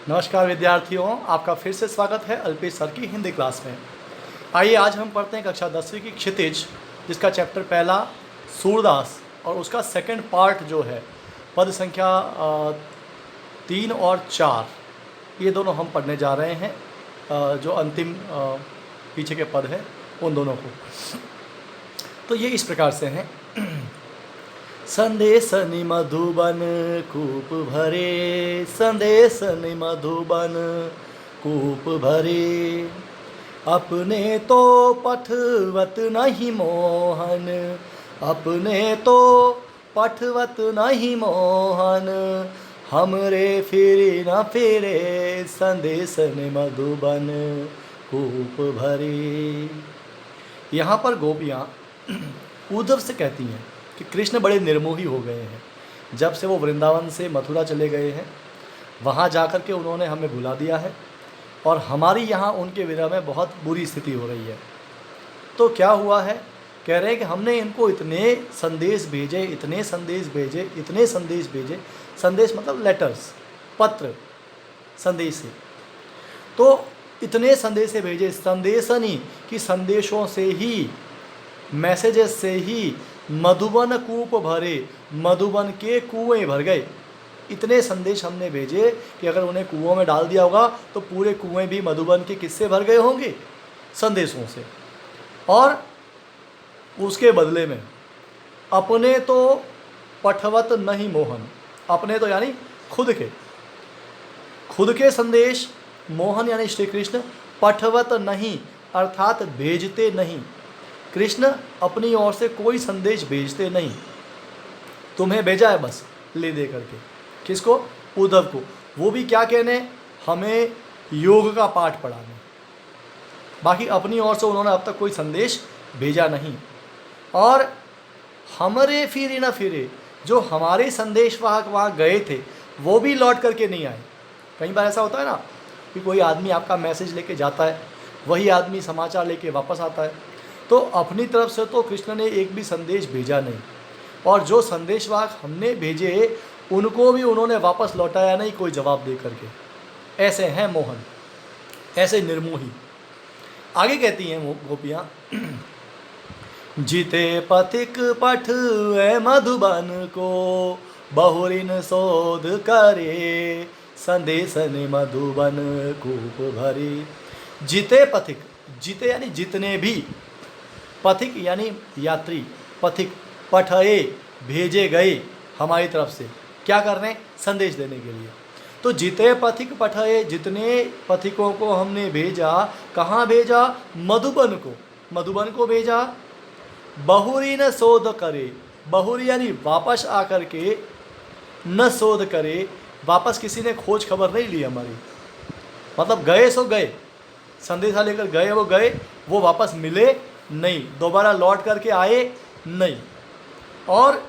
नमस्कार विद्यार्थियों, आपका फिर से स्वागत है अल्पेश सर की हिंदी क्लास में। आइए आज हम पढ़ते हैं कक्षा 10वीं की क्षितिज, जिसका चैप्टर पहला सूरदास और उसका सेकंड पार्ट जो है पद संख्या 3 और 4, ये दोनों हम पढ़ने जा रहे हैं। जो अंतिम पीछे के पद हैं उन दोनों को। तो ये इस प्रकार से हैं। संदेशनि मधुबन कूप भरे, संदेशनि मधुबन कूप भरे, अपने तो पठवत नहीं मोहन, अपने तो पठवत नहीं मोहन, हमरे फिरे न फिरे, संदेशनि मधुबन कूप भरे। यहाँ पर गोपियाँ उद्धव से कहती हैं कि कृष्ण बड़े निर्मोही हो गए हैं। जब से वो वृंदावन से मथुरा चले गए हैं, वहाँ जाकर के उन्होंने हमें भुला दिया है और हमारी यहाँ उनके विरह में बहुत बुरी स्थिति हो रही है। तो क्या हुआ है, कह रहे हैं कि हमने इनको इतने संदेश भेजे, इतने संदेश भेजे, इतने संदेश भेजे। संदेश मतलब लेटर्स, पत्र, संदेश से। तो इतने संदेश भेजे, संदेशनी कि संदेशों से ही, मैसेजेस से ही मधुबन कूप भरे, मधुबन के कुएं भर गए। इतने संदेश हमने भेजे कि अगर उन्हें कुओं में डाल दिया होगा तो पूरे कुएं भी मधुबन के किससे भर गए होंगे? संदेशों से। और उसके बदले में अपने तो पठवत नहीं मोहन, अपने तो यानी खुद के संदेश, मोहन यानी श्री कृष्ण, पठवत नहीं अर्थात भेजते नहीं। कृष्ण अपनी ओर से कोई संदेश भेजते नहीं, तुम्हें भेजा है बस ले दे करके। किसको? उद्धव को। वो भी क्या कहने? हमें योग का पाठ पढ़ाने। बाकी अपनी ओर से उन्होंने अब तक कोई संदेश भेजा नहीं। और हमरे फिरे न फिरे, जो हमारे संदेशवाहक वहाँ गए थे वो भी लौट करके नहीं आए। कई बार ऐसा होता है ना कि कोई आदमी आपका मैसेज लेके जाता है, वही आदमी समाचार लेके वापस आता है। तो अपनी तरफ से तो कृष्ण ने एक भी संदेश भेजा नहीं, और जो संदेशवाहक हमने भेजे उनको भी उन्होंने वापस लौटाया नहीं कोई जवाब दे करके। ऐसे हैं मोहन, ऐसे निर्मोही। आगे कहती हैं गोपियाँ, जीते पथिक पठ मधुबन को, बहुरिन शोध करे, संदेशनि मधुबन कूप भरे। जीते पथिक, जीते यानी जितने भी, पथिक यानी यात्री, पथिक, पठए भेजे गए हमारी तरफ से, क्या करने? संदेश देने के लिए। तो जिते पथिक पठए, जितने पथिकों को हमने भेजा, कहाँ भेजा? मधुबन को, मधुबन को भेजा। बहुरी न शोध करे, बहुरी यानी वापस आकर के, न शोध करे, वापस किसी ने खोज खबर नहीं ली हमारी। मतलब गए सो गए, संदेशा लेकर गए, वो वापस मिले नहीं, दोबारा लौट करके आए नहीं। और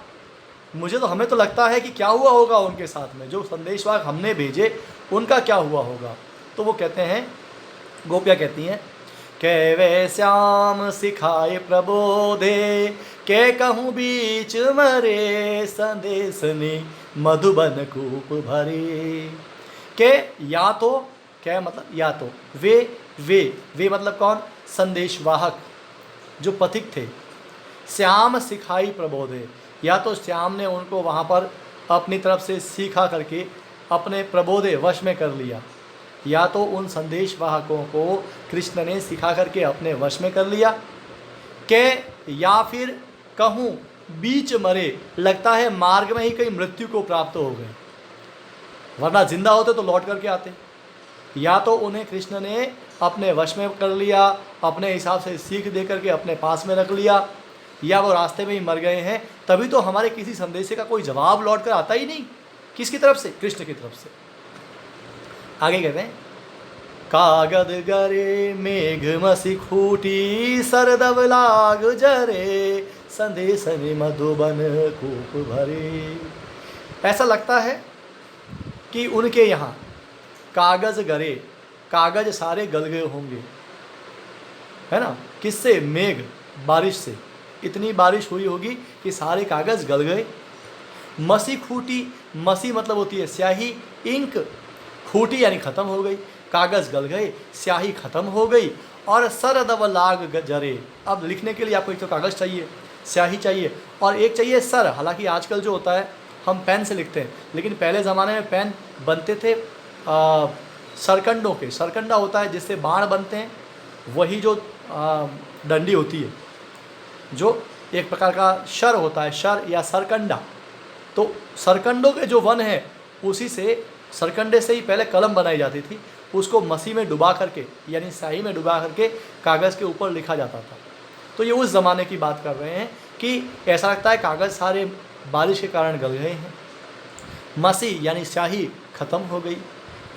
हमें तो लगता है कि क्या हुआ होगा उनके साथ में, जो संदेशवाहक हमने भेजे उनका क्या हुआ होगा। तो वो कहते हैं, गोपियाँ कहती हैं, कैवे श्याम सिखाए प्रबोधे, के कहूँ बीच मरे, संदेशनि मधुबन कूप भरे। के या तो, क्या मतलब या तो, वे मतलब कौन? संदेशवाहक जो पथिक थे। श्याम सिखाई प्रबोधे, या तो श्याम ने उनको वहाँ पर अपनी तरफ से सीखा करके अपने प्रबोधे वश में कर लिया, या तो उन संदेशवाहकों को कृष्ण ने सिखा करके अपने वश में कर लिया। के या फिर कहूँ बीच मरे, लगता है मार्ग में ही कहीं मृत्यु को प्राप्त हो गए, वरना जिंदा होते तो लौट करके आते। या तो उन्हें कृष्ण ने अपने वश में कर लिया, अपने हिसाब से सीख दे करके अपने पास में रख लिया, या वो रास्ते में ही मर गए हैं, तभी तो हमारे किसी संदेश का कोई जवाब लौट कर आता ही नहीं। किसकी तरफ से? कृष्ण की तरफ से। आगे कहते हैं, कागद गरे मेघ मसी खूटी, सरदब लाग जरे, संदेशनि मधुबन कूप भरे। ऐसा लगता है कि उनके यहाँ कागज गरे, कागज सारे गल गए होंगे, है ना? किससे? मेघ, बारिश से। इतनी बारिश हुई होगी कि सारे कागज़ गल गए। मसी खूटी, मसी मतलब होती है स्याही, इंक, खूटी यानी खत्म हो गई, कागज़ गल गए, स्याही खत्म हो गई, और सरदव लाग जरे। अब लिखने के लिए आपको एक तो कागज़ चाहिए, स्याही चाहिए, और एक चाहिए सर। हालांकि आजकल जो होता है हम पेन से लिखते हैं, लेकिन पहले ज़माने में पेन बनते थे सरकंडों के। सरकंडा होता है जिससे बाण बनते हैं, वही जो डंडी होती है, जो एक प्रकार का शर होता है, शर या सरकंडा। तो सरकंडों के जो वन है, उसी से, सरकंडे से ही पहले कलम बनाई जाती थी। उसको मसी में डुबा करके, यानी स्याही में डुबा करके कागज़ के ऊपर लिखा जाता था। तो ये उस ज़माने की बात कर रहे हैं कि ऐसा लगता है कागज़ सारे बारिश के कारण गल गए हैं, मसी यानी स्याही खत्म हो गई,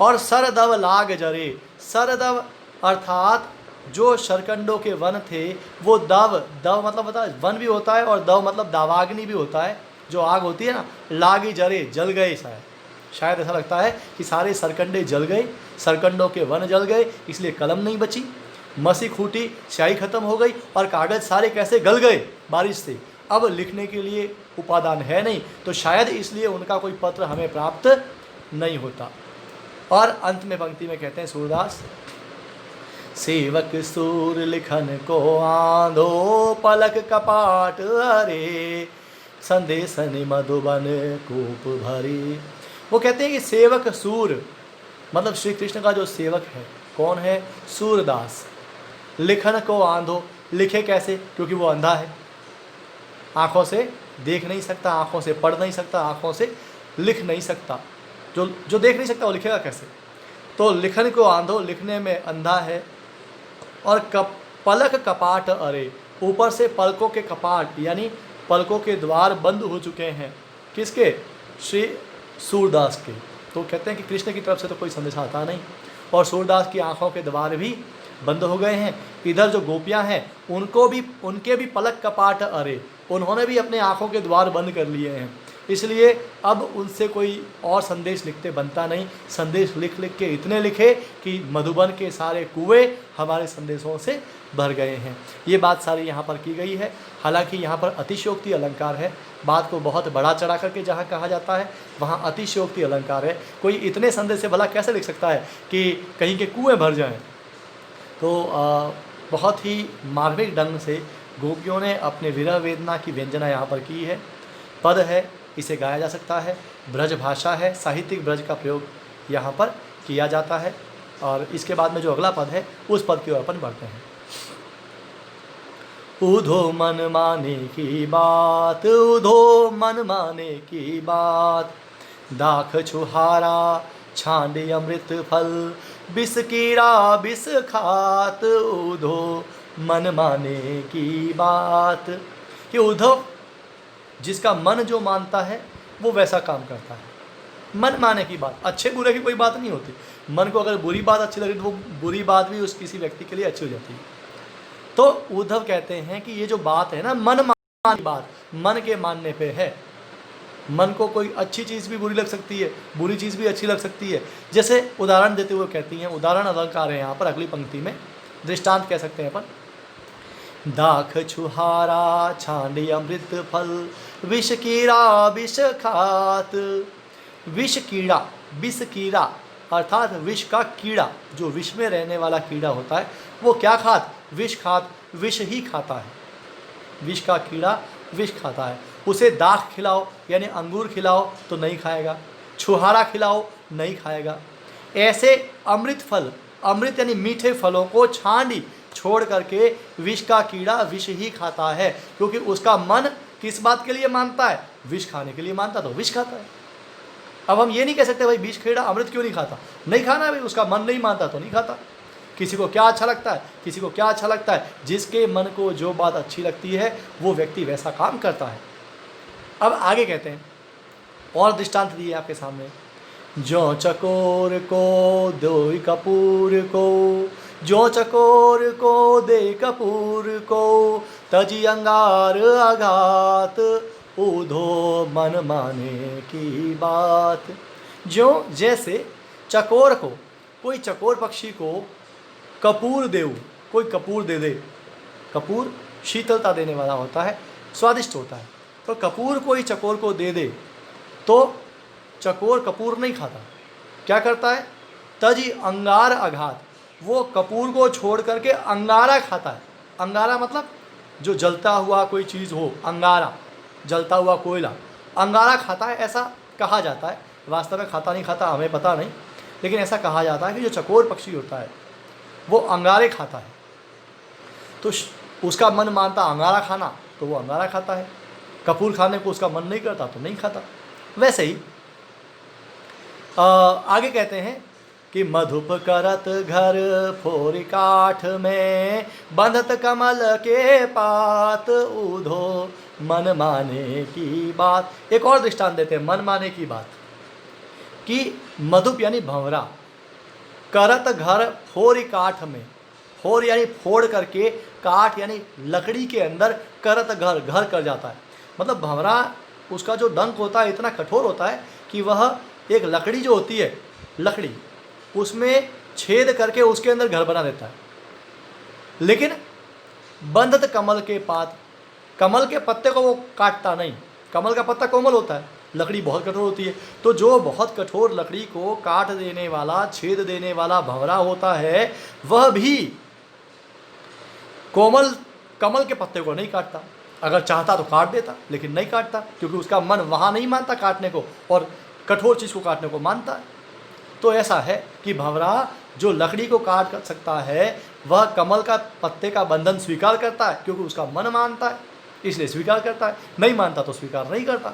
और सरदव लाग जरे। सरदव अर्थात जो सरकंडों के वन थे, वो दव, दव मतलब होता है वन भी होता है, और दव मतलब दावाग्नि भी होता है, जो आग होती है ना, लागी जरे, जल गए। शायद ऐसा लगता है कि सारे सरकंडे जल गए, सरकंडों के वन जल गए, इसलिए कलम नहीं बची, मसी खूटी, स्याही खत्म हो गई, और कागज़ सारे कैसे गल गए बारिश से। अब लिखने के लिए उपादान है नहीं, तो शायद इसलिए उनका कोई पत्र हमें प्राप्त नहीं होता। और अंत में पंक्ति में कहते हैं सूरदास, सेवक सूर लिखन को आंधो, पलक कपाट अरे, संदेशन मधुबन कूप भरी। वो कहते हैं कि सेवक सूर मतलब श्री कृष्ण का जो सेवक है, कौन है? सूरदास। लिखन को आंधो, लिखे कैसे? क्योंकि वो अंधा है, आँखों से देख नहीं सकता, आँखों से पढ़ नहीं सकता, आँखों से लिख नहीं सकता। जो देख नहीं सकता वो लिखेगा कैसे? तो लिखन को आंधो, लिखने में अंधा है। और पलक कपाट अरे, ऊपर से पलकों के कपाट यानी पलकों के द्वार बंद हो चुके हैं। किसके? श्री सूरदास के। तो कहते हैं कि कृष्ण की तरफ से तो कोई संदेश आता नहीं, और सूरदास की आंखों के द्वार भी बंद हो गए हैं। इधर जो गोपियां हैं उनके भी पलक कपाट अरे, उन्होंने भी अपने आंखों के द्वार बंद कर लिए हैं। इसलिए अब उनसे कोई और संदेश लिखते बनता नहीं। संदेश लिख लिख के इतने लिखे कि मधुबन के सारे कुएं हमारे संदेशों से भर गए हैं। ये बात सारी यहाँ पर की गई है। हालांकि यहाँ पर अतिशयोक्ति अलंकार है। बात को बहुत बड़ा चढ़ा करके जहाँ कहा जाता है वहाँ अतिशयोक्ति अलंकार है। कोई इतने संदेश से भला कैसे लिख सकता है कि कहीं के कुएँ भर जाएँ? तो बहुत ही मार्मिक ढंग से गोपियों ने अपने विरह वेदना की व्यंजना यहाँ पर की है। पद है, इसे गाया जा सकता है, ब्रज भाषा है, साहित्यिक ब्रज का प्रयोग यहाँ पर किया जाता है। और इसके बाद में जो अगला पद है उस पद की ओर अपन बढ़ते हैं। उधो मन माने की बात, उधो मन माने की बात, दाख छुहारा छांड अमृत फल, बिस कीड़ा बिस खात, उधो मन माने की बात। कि उद्धव, जिसका मन जो मानता है वो वैसा काम करता है। मन माने की बात, अच्छे बुरे की कोई बात नहीं होती। मन को अगर बुरी बात अच्छी लगे तो वो बुरी बात भी उस किसी व्यक्ति के लिए अच्छी हो जाती है। तो उद्धव कहते हैं कि ये जो बात है ना, मन माने की बात, मन के मानने पे है। मन को कोई अच्छी चीज़ भी बुरी लग सकती है, बुरी चीज़ भी अच्छी लग सकती है। जैसे उदाहरण देते हुए कहती हैं, उदाहरण अलंकार है यहाँ पर अगली पंक्ति में, दृष्टांत कह सकते हैं अपन। दाख छुहारा छांडी अमृत फल, विष कीड़ा विष खात। विष कीड़ा, विष कीड़ा अर्थात विष का कीड़ा, जो विष में रहने वाला कीड़ा होता है वो क्या खात? विष खात, विष ही खाता है। विष का कीड़ा विष खाता है। उसे दाख खिलाओ यानी अंगूर खिलाओ तो नहीं खाएगा, छुहारा खिलाओ नहीं खाएगा। ऐसे अमृत फल, अमृत यानी मीठे फलों को छांडी छोड़ करके विष का कीड़ा विष ही खाता है, क्योंकि उसका मन किस बात के लिए मानता है? विष खाने के लिए मानता, तो विष खाता है। अब हम ये नहीं कह सकते भाई विष कीड़ा अमृत क्यों नहीं खाता, नहीं खाना भाई, उसका मन नहीं मानता तो नहीं खाता। किसी को क्या अच्छा लगता है, किसी को क्या अच्छा लगता है, जिसके मन को जो बात अच्छी लगती है वो व्यक्ति वैसा काम करता है। अब आगे कहते हैं, और दृष्टांत दिए आपके सामने। जो चकोर को दो कपूर को, जो चकोर को दे कपूर को, तजी अंगार आघात, उधो मन माने की बात। जो जैसे चकोर को, कोई चकोर पक्षी को कपूर देव, कोई कपूर दे दे। कपूर शीतलता देने वाला होता है, स्वादिष्ट होता है। तो कपूर कोई चकोर को दे दे तो चकोर कपूर नहीं खाता, क्या करता है? तजी अंगार अघात, वो कपूर को छोड़ करके अंगारा खाता है। अंगारा मतलब जो जलता हुआ कोई चीज़ हो, अंगारा जलता हुआ कोयला, अंगारा खाता है, ऐसा कहा जाता है। वास्तव में खाता नहीं खाता हमें पता नहीं, लेकिन ऐसा कहा जाता है कि जो चकोर पक्षी होता है वो अंगारे खाता है, तो उसका मन मानता अंगारा खाना तो वो अंगारा खाता है, कपूर खाने को उसका मन नहीं करता तो नहीं खाता। वैसे ही आगे कहते हैं कि मधुप करत घर फोरी काठ में, बंधत कमल के पात उधो, मन माने की बात। एक और दृष्टांत देते हैं मन माने की बात, कि मधुप यानी भंवरा, करत घर फोरी काठ में, फोर यानी फोड़ करके, काठ यानी लकड़ी के अंदर, करत घर घर कर जाता है। मतलब भंवरा उसका जो डंक होता है इतना कठोर होता है कि वह एक लकड़ी जो होती है, लकड़ी उसमें छेद करके उसके अंदर घर बना देता है। लेकिन बंधत कमल के पात, कमल के पत्ते को वो काटता नहीं। कमल का पत्ता कोमल होता है, लकड़ी बहुत कठोर होती है, तो जो बहुत कठोर लकड़ी को काट देने वाला, छेद देने वाला भंवरा होता है, वह भी कोमल कमल के पत्ते को नहीं काटता। अगर चाहता तो काट देता, लेकिन नहीं काटता, क्योंकि उसका मन वहाँ नहीं मानता काटने को, और कठोर चीज़ को काटने को मानता है। तो ऐसा है कि भंवरा जो लकड़ी को काट कर सकता है, वह कमल का पत्ते का बंधन स्वीकार करता है, क्योंकि उसका मन मानता है इसलिए स्वीकार करता है, नहीं मानता तो स्वीकार नहीं करता।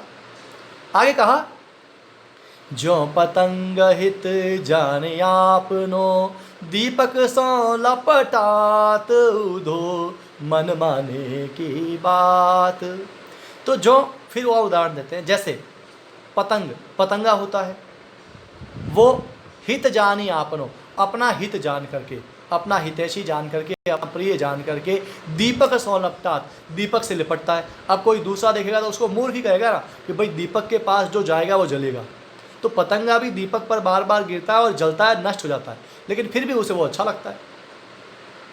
आगे कहा, जो पतंग हित जाने आपनो, दीपक सो लपटात उधो, मन माने की बात। तो जो, फिर वो उदाहरण देते हैं, जैसे पतंग, पतंगा होता है, वो हित जानी आपनो, अपना हित जान करके, अपना हितैषी जान करके, अपना प्रिय जान करके, दीपक सो लपटात, दीपक से लिपटता है। अब कोई दूसरा देखेगा तो उसको मूर्ख ही कहेगा ना कि भाई दीपक के पास जो जाएगा वो जलेगा। तो पतंगा भी दीपक पर बार बार गिरता है और जलता है, नष्ट हो जाता है, लेकिन फिर भी उसे वो अच्छा लगता है,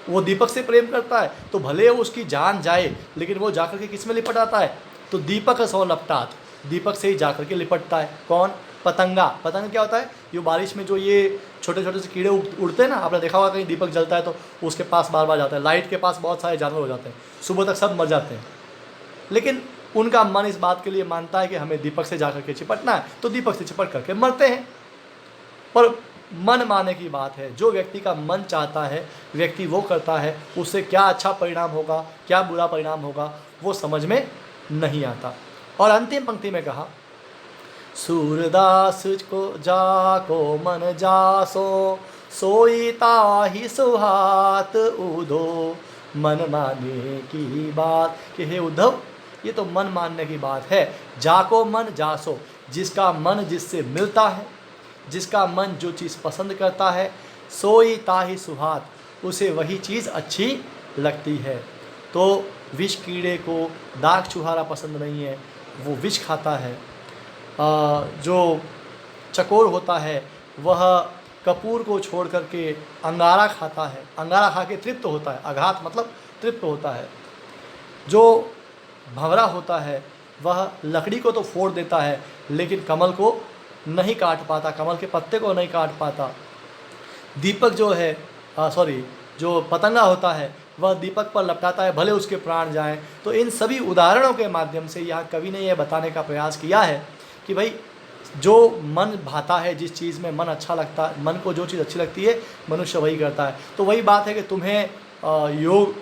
वो दीपक से प्रेम करता है, तो भले उसकी जान जाए लेकिन वो जाकर के किस में लिपट आता है, तो दीपक सो लपटात, दीपक से ही जाकर के लिपटता है। कौन? पतंगा। पतंग क्या होता है? ये बारिश में जो ये छोटे छोटे से कीड़े उड़ते हैं ना, आपने देखा होगा कहीं दीपक जलता है तो उसके पास बार बार जाता है। लाइट के पास बहुत सारे जानवर हो जाते हैं, सुबह तक सब मर जाते हैं, लेकिन उनका मन इस बात के लिए मानता है कि हमें दीपक से जाकर के चिपटना है, तो दीपक से चिपट करके मरते हैं। पर मन माने की बात है, जो व्यक्ति का मन चाहता है व्यक्ति वो करता है, उससे क्या अच्छा परिणाम होगा क्या बुरा परिणाम होगा वो समझ में नहीं आता। और अंतिम पंक्ति में कहा, सूरदास को जाको मन जासो, सोई ताहि सुहात उधो, मन माने की बात। कि हे उद्धव, ये तो मन मानने की बात है। जाको मन जासो, जिसका मन जिससे मिलता है, जिसका मन जो चीज़ पसंद करता है, सोई ताहि सुहात, उसे वही चीज़ अच्छी लगती है। तो विष कीड़े को दाग चुहारा पसंद नहीं है, वो विष खाता है। जो चकोर होता है वह कपूर को छोड़ करके अंगारा खाता है, अंगारा खा के तृप्त होता है। अघात मतलब तृप्त होता है। जो भंवरा होता है वह लकड़ी को तो फोड़ देता है लेकिन कमल को नहीं काट पाता, कमल के पत्ते को नहीं काट पाता। दीपक जो है जो पतंगा होता है वह दीपक पर लपटाता है, भले उसके प्राण जाएं। तो इन सभी उदाहरणों के माध्यम से यहाँ कवि ने यह बताने का प्रयास किया है कि भाई जो मन भाता है, जिस चीज़ में मन अच्छा लगता है, मन को जो चीज़ अच्छी लगती है मनुष्य वही करता है। तो वही बात है कि तुम्हें योग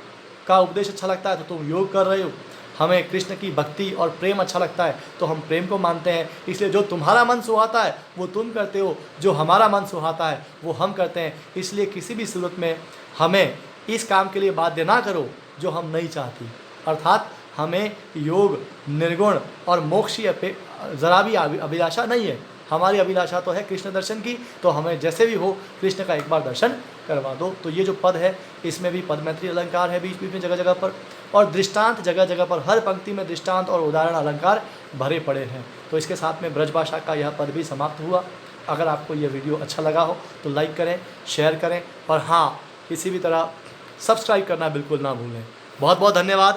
का उपदेश अच्छा लगता है तो तुम योग कर रहे हो, हमें कृष्ण की भक्ति और प्रेम अच्छा लगता है तो हम प्रेम को मानते हैं। इसलिए जो तुम्हारा मन सुहाता है वो तुम करते हो, जो हमारा मन सुहाता है वो हम करते हैं। इसलिए किसी भी सूरत में हमें इस काम के लिए बाध्य ना करो जो हम नहीं चाहती। अर्थात हमें योग, निर्गुण और मोक्ष की ज़रा भी अभिलाषा नहीं है। हमारी अभिलाषा तो है कृष्ण दर्शन की, तो हमें जैसे भी हो कृष्ण का एक बार दर्शन करवा दो। तो ये जो पद है इसमें भी पद मैत्री अलंकार है बीच बीच में जगह जगह पर, और दृष्टांत जगह जगह पर, हर पंक्ति में दृष्टांत और उदाहरण अलंकार भरे पड़े हैं। तो इसके साथ में ब्रज भाषा का यह पद भी समाप्त हुआ। अगर आपको यह वीडियो अच्छा लगा हो तो लाइक करें, शेयर करें, और हाँ, किसी भी तरह सब्सक्राइब करना बिल्कुल ना भूलें। बहुत बहुत धन्यवाद।